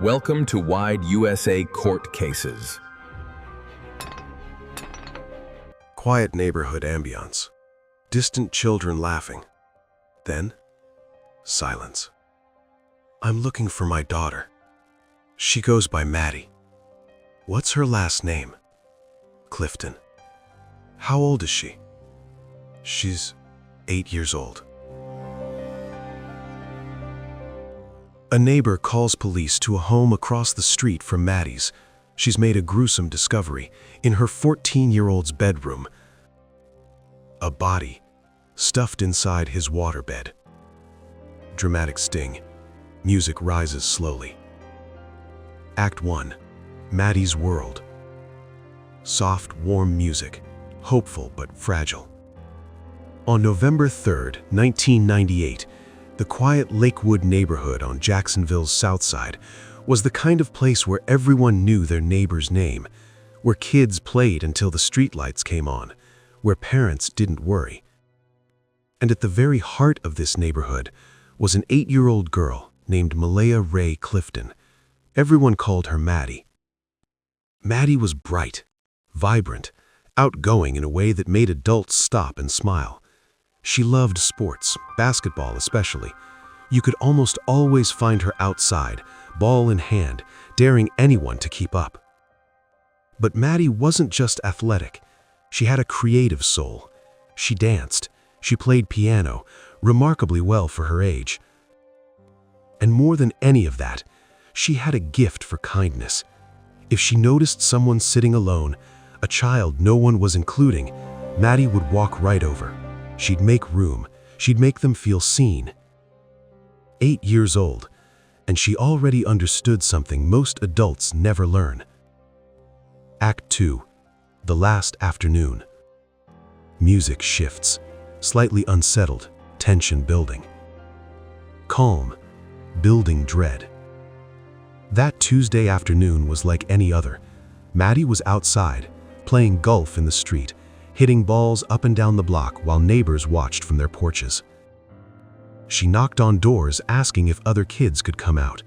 Welcome to Wide USA Court Cases. Quiet neighborhood ambiance. Distant children laughing. Then, silence. I'm looking for my daughter. She goes by Maddie. What's her last name? Clifton. How old is she? She's 8 years old. A neighbor calls police to a home across the street from Maddie's. She's made a gruesome discovery in her 14-year-old's bedroom. A body stuffed inside his waterbed. Dramatic sting. Music rises slowly. Act 1. Maddie's world. Soft, warm music, hopeful but fragile. On November 3rd, 1998, the quiet Lakewood neighborhood on Jacksonville's south side was the kind of place where everyone knew their neighbor's name, where kids played until the streetlights came on, where parents didn't worry. And at the very heart of this neighborhood was an 8-year-old girl named Malaya Ray Clifton. Everyone called her Maddie. Maddie was bright, vibrant, outgoing in a way that made adults stop and smile. She loved sports, basketball especially. You could almost always find her outside, ball in hand, daring anyone to keep up. But Maddie wasn't just athletic. She had a creative soul. She danced. She played piano, remarkably well for her age. And more than any of that, she had a gift for kindness. If she noticed someone sitting alone, a child no one was including, Maddie would walk right over. She'd make room. She'd make them feel seen. 8 years old, and she already understood something most adults never learn. Act 2. The last afternoon. Music shifts, slightly unsettled, tension building. Calm, building dread. That Tuesday afternoon was like any other. Maddie was outside, playing golf in the street, hitting balls up and down the block while neighbors watched from their porches. She knocked on doors asking if other kids could come out.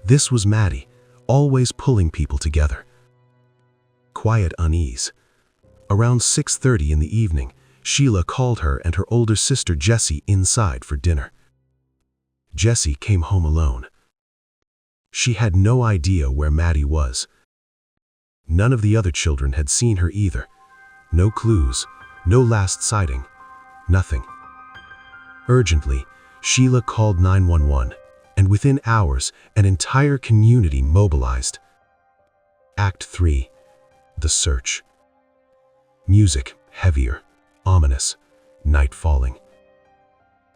This was Maddie, always pulling people together. Quiet unease. Around 6:30 in the evening, Sheila called her and her older sister Jessie inside for dinner. Jessie came home alone. She had no idea where Maddie was. None of the other children had seen her either. No clues, no last sighting, nothing. Urgently, Sheila called 911, and within hours, an entire community mobilized. Act 3. The search. Music, heavier, ominous, night falling.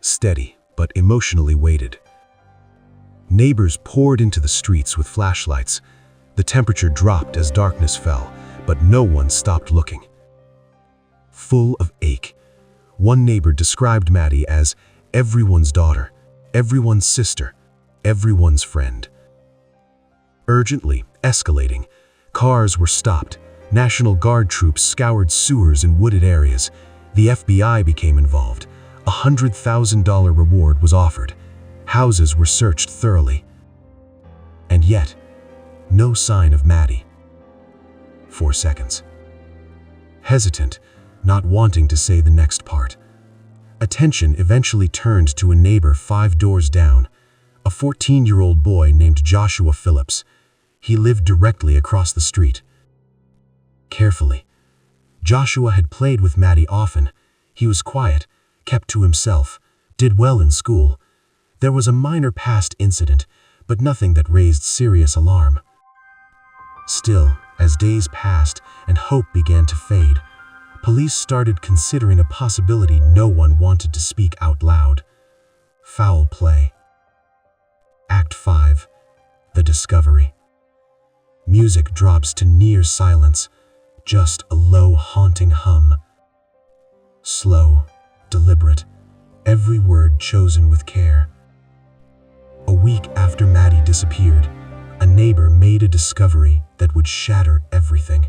Steady, but emotionally weighted. Neighbors poured into the streets with flashlights. The temperature dropped as darkness fell, but no one stopped looking. Full of ache, one neighbor described Maddie as everyone's daughter, everyone's sister, everyone's friend. Urgently, escalating, cars were stopped. National Guard troops scoured sewers and wooded areas. The FBI became involved. A $100,000 reward was offered. Houses were searched thoroughly. And yet, no sign of Maddie. 4 seconds. Hesitant, not wanting to say the next part. Attention eventually turned to a neighbor 5 doors down, a 14-year-old boy named Joshua Phillips. He lived directly across the street. Carefully, Joshua had played with Maddie often. He was quiet, kept to himself, did well in school. There was a minor past incident, but nothing that raised serious alarm. Still, as days passed and hope began to fade, police started considering a possibility no one wanted to speak out loud. Foul play. Act 5. The discovery. Music drops to near silence, just a low, haunting hum. Slow, deliberate, every word chosen with care. A week after Maddie disappeared, a neighbor made a discovery that would shatter everything.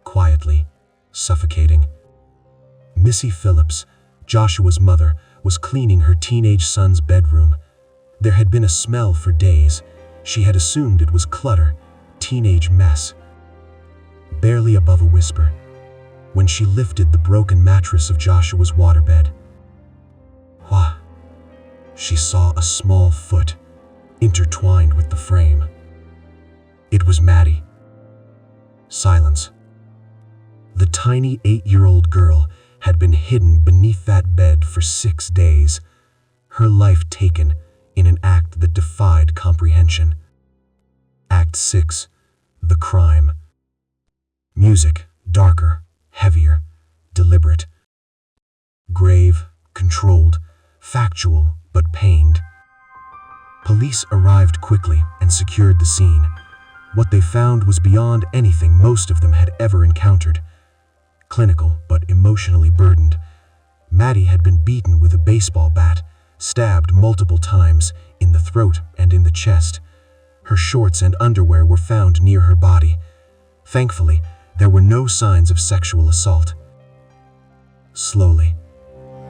Quietly, suffocating. Missy Phillips, Joshua's mother, was cleaning her teenage son's bedroom. There had been a smell for days. She had assumed it was clutter, teenage mess. Barely above a whisper, when she lifted the broken mattress of Joshua's waterbed, wah, she saw a small foot intertwined with the frame. It was Maddie. Silence. The tiny 8-year-old girl had been hidden beneath that bed for 6 days, her life taken in an act that defied comprehension. Act 6. The crime. Music, darker, heavier, deliberate. Grave, controlled, factual, but pained. Police arrived quickly and secured the scene. What they found was beyond anything most of them had ever encountered. Clinical, but emotionally burdened. Maddie had been beaten with a baseball bat, stabbed multiple times, in the throat and in the chest. Her shorts and underwear were found near her body. Thankfully, there were no signs of sexual assault. Slowly,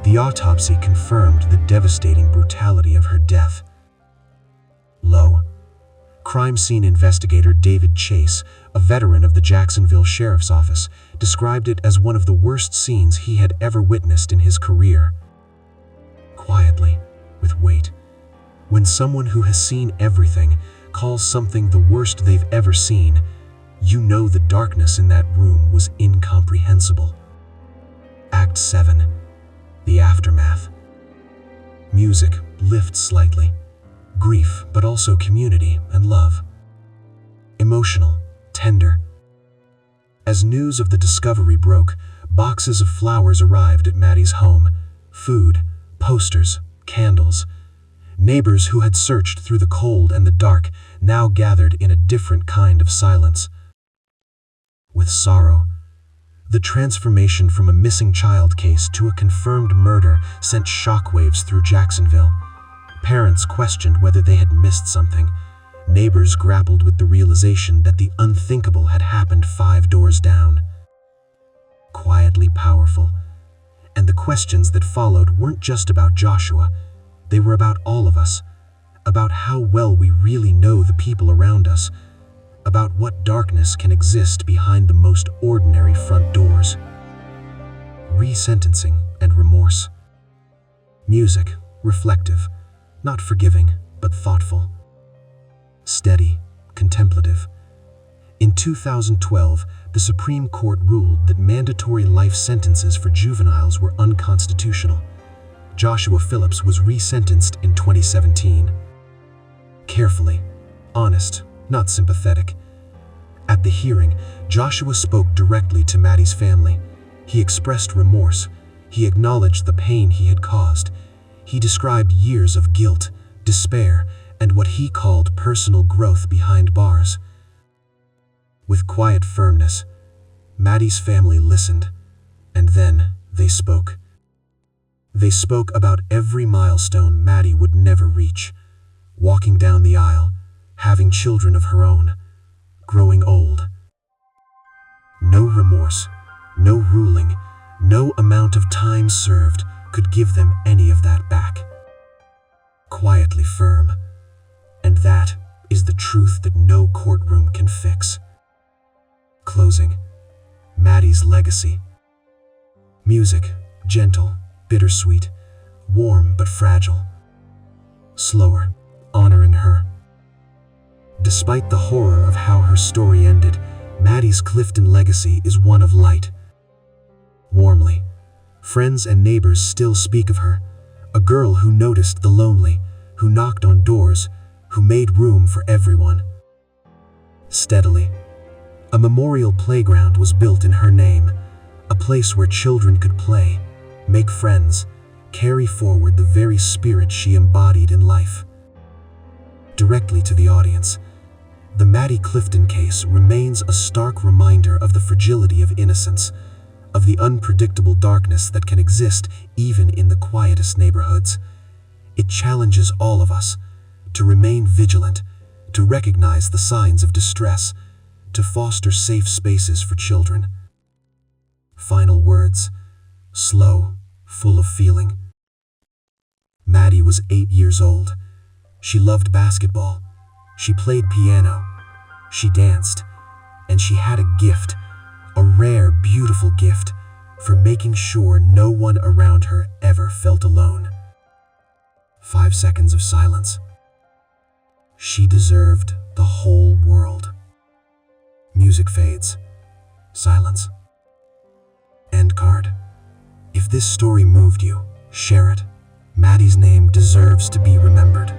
the autopsy confirmed the devastating brutality of her death. Low. Crime scene investigator David Chase, a veteran of the Jacksonville Sheriff's Office, described it as one of the worst scenes he had ever witnessed in his career. Quietly, with weight. When someone who has seen everything calls something the worst they've ever seen, you know the darkness in that room was incomprehensible. Act 7. The aftermath. Music lifts slightly. Grief, but also community and love. Emotional, tender. As news of the discovery broke, boxes of flowers arrived at Maddie's home. Food, posters, candles. Neighbors who had searched through the cold and the dark now gathered in a different kind of silence. With sorrow, the transformation from a missing child case to a confirmed murder sent shockwaves through Jacksonville. Parents questioned whether they had missed something. Neighbors grappled with the realization that the unthinkable had happened 5 doors down. Quietly powerful. And the questions that followed weren't just about Joshua. They were about all of us. About how well we really know the people around us. About what darkness can exist behind the most ordinary front doors. Resentencing and remorse. Music, reflective. Not forgiving, but thoughtful. Steady, contemplative. In 2012, the Supreme Court ruled that mandatory life sentences for juveniles were unconstitutional. Joshua Phillips was resentenced in 2017. Carefully, honest, not sympathetic. At the hearing, Joshua spoke directly to Maddie's family. He expressed remorse. He acknowledged the pain he had caused. He described years of guilt, despair, and what he called personal growth behind bars. With quiet firmness, Maddie's family listened, and then they spoke. They spoke about every milestone Maddie would never reach. Walking down the aisle, having children of her own, growing old. No remorse, no ruling, no amount of time served could give them any of that back. Quietly firm. And that is the truth that no courtroom can fix. Closing. Maddie's legacy. Music, gentle, bittersweet, warm but fragile. Slower, honoring her. Despite the horror of how her story ended, Maddie's Clifton legacy is one of light. Warmly, friends and neighbors still speak of her, a girl who noticed the lonely, who knocked on doors, who made room for everyone. Steadily, a memorial playground was built in her name, a place where children could play, make friends, carry forward the very spirit she embodied in life. Directly to the audience, the Maddie Clifton case remains a stark reminder of the fragility of innocence, of the unpredictable darkness that can exist even in the quietest neighborhoods. It challenges all of us to remain vigilant, to recognize the signs of distress, to foster safe spaces for children. Final words, slow, full of feeling. Maddie was 8 years old. She loved basketball. She played piano, she danced, and she had a gift, a rare, beautiful gift, for making sure no one around her ever felt alone. 5 seconds of silence. She deserved the whole world. Music fades. Silence. End card. If this story moved you, share it. Maddie's name deserves to be remembered.